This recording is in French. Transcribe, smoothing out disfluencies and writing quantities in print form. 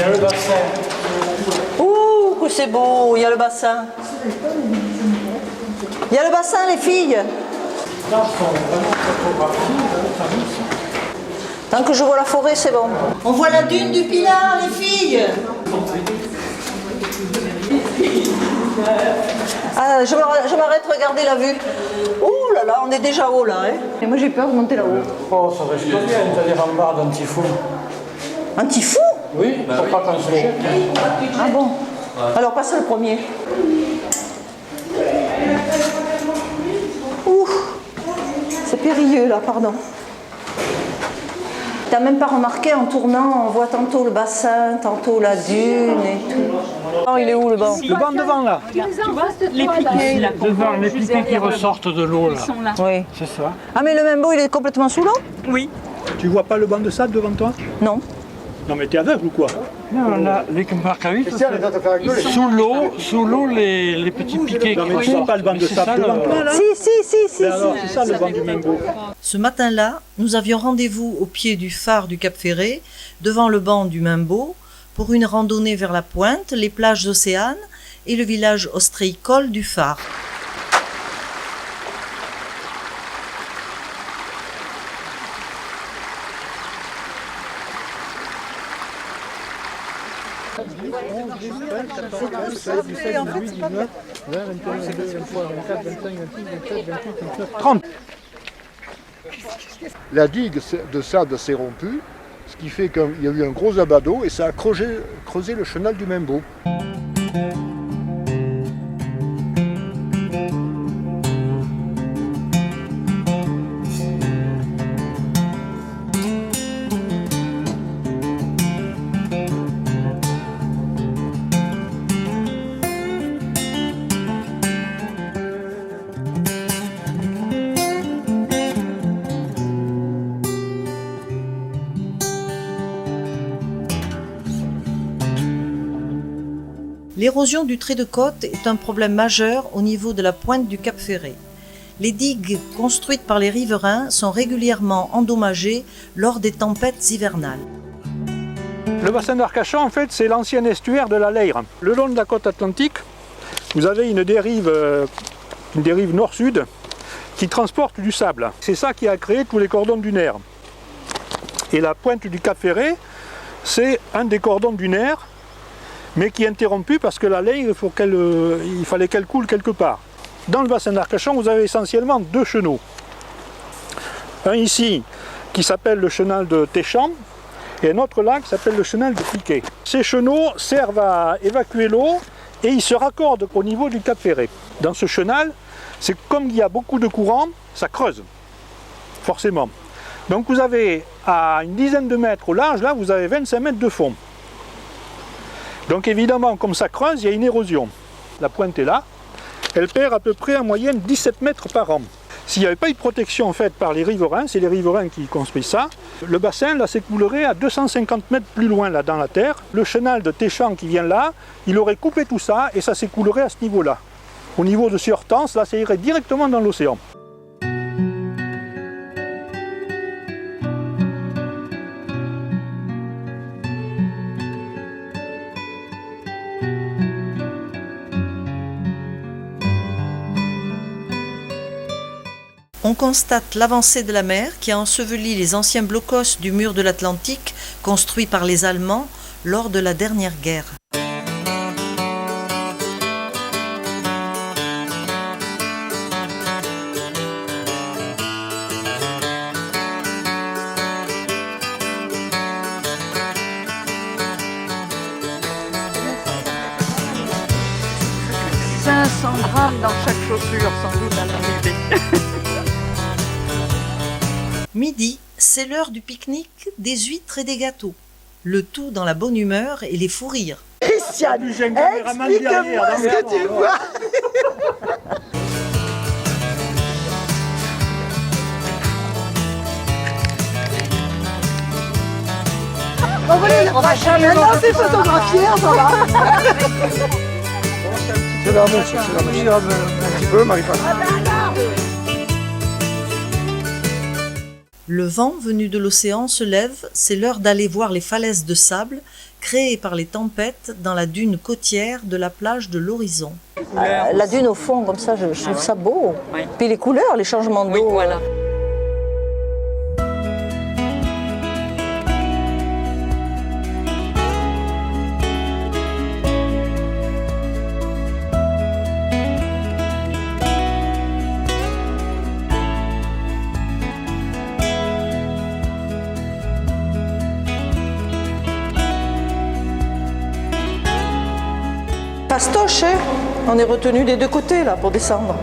y a le bassin. Ouh, que c'est beau, il y a le bassin. Il y a le bassin, les filles. Là, sont vraiment photographies, ça rit. Tant que je vois la forêt, c'est bon. On voit la dune du Pilar, les filles. Ah, je m'arrête regarder la vue. Ouh là là, on est déjà haut là. Hein. Et moi j'ai peur de monter là-haut. Oh, ça reste bien, t'as des rambardes anti-fou. Un petit fou? Oui, faut pas qu'on se jette. Ah bon? Alors passe le premier. Ouh, c'est périlleux là, pardon. T'as même pas remarqué en tournant, on voit tantôt le bassin, tantôt la dune et tout. Oh, il est où le banc? Le banc devant là. Tu vois, les piquets là. Devant, les piquets qui ressortent de l'eau là. Ils sont là. Oui. C'est ça. Ah mais le Membo il est complètement sous l'eau? Oui. Tu vois pas le banc de sable devant toi? Non. Non mais t'es aveugle ou quoi? Non, là, les marques à huit, sous l'eau, les petits piquets Non qui mais tu vois pas le banc de sable devant toi là? Si. Alors c'est ça le banc du Membo. Ce matin-là, nous avions rendez-vous au pied du phare du Cap Ferret, devant le banc du Membo, pour une randonnée vers la pointe, les plages d'Océane et le village ostréicole du phare. La digue de sable s'est rompue, ce qui fait qu'il y a eu un gros abat d'eau et ça a creusé le chenal du Membo. L'érosion du trait de côte est un problème majeur au niveau de la pointe du Cap Ferret. Les digues construites par les riverains sont régulièrement endommagées lors des tempêtes hivernales. Le bassin d'Arcachon en fait c'est l'ancien estuaire de la Leyre. Le long de la côte atlantique, vous avez une dérive nord-sud qui transporte du sable. C'est ça qui a créé tous les cordons dunaires. Et la pointe du Cap Ferret, c'est un des cordons dunaires, mais qui est interrompu parce que la Leyre, il fallait qu'elle coule quelque part. Dans le bassin d'Arcachon, vous avez essentiellement deux chenaux. Un ici, qui s'appelle le chenal de Téchamp, et un autre là, qui s'appelle le chenal de Piquet. Ces chenaux servent à évacuer l'eau, et ils se raccordent au niveau du Cap Ferret. Dans ce chenal, c'est comme il y a beaucoup de courant, ça creuse, forcément. Donc vous avez, à une dizaine de mètres au large, là, vous avez 25 mètres de fond. Donc évidemment, comme ça creuse, il y a une érosion. La pointe est là, elle perd à peu près en moyenne 17 mètres par an. S'il n'y avait pas eu de protection faite par les riverains, c'est les riverains qui construisent ça, le bassin là s'écoulerait à 250 mètres plus loin là dans la terre. Le chenal de Téchamp qui vient là, il aurait coupé tout ça et ça s'écoulerait à ce niveau-là. Au niveau de Siertens, là ça irait directement dans l'océan. On constate l'avancée de la mer qui a enseveli les anciens blocos du mur de l'Atlantique construits par les Allemands lors de la dernière guerre. « 500 grammes dans chaque chaussure, sans doute à l'arrivée. » Midi, c'est l'heure du pique-nique, des huîtres et des gâteaux. Le tout dans la bonne humeur et les fous rires. Christiane, explique-moi ce que tu vois. On va jamais lancer photographier, on s'en va. C'est la mouche, un petit peu, Marie-Paul. Le vent venu de l'océan se lève, c'est l'heure d'aller voir les falaises de sable créée par les tempêtes dans la dune côtière de la plage de l'Horizon. La dune au fond, comme ça, je trouve ça beau. Oui. Puis les couleurs, les changements d'eau. Oui, voilà. Pastoche, hein. On est retenu des deux côtés là pour descendre.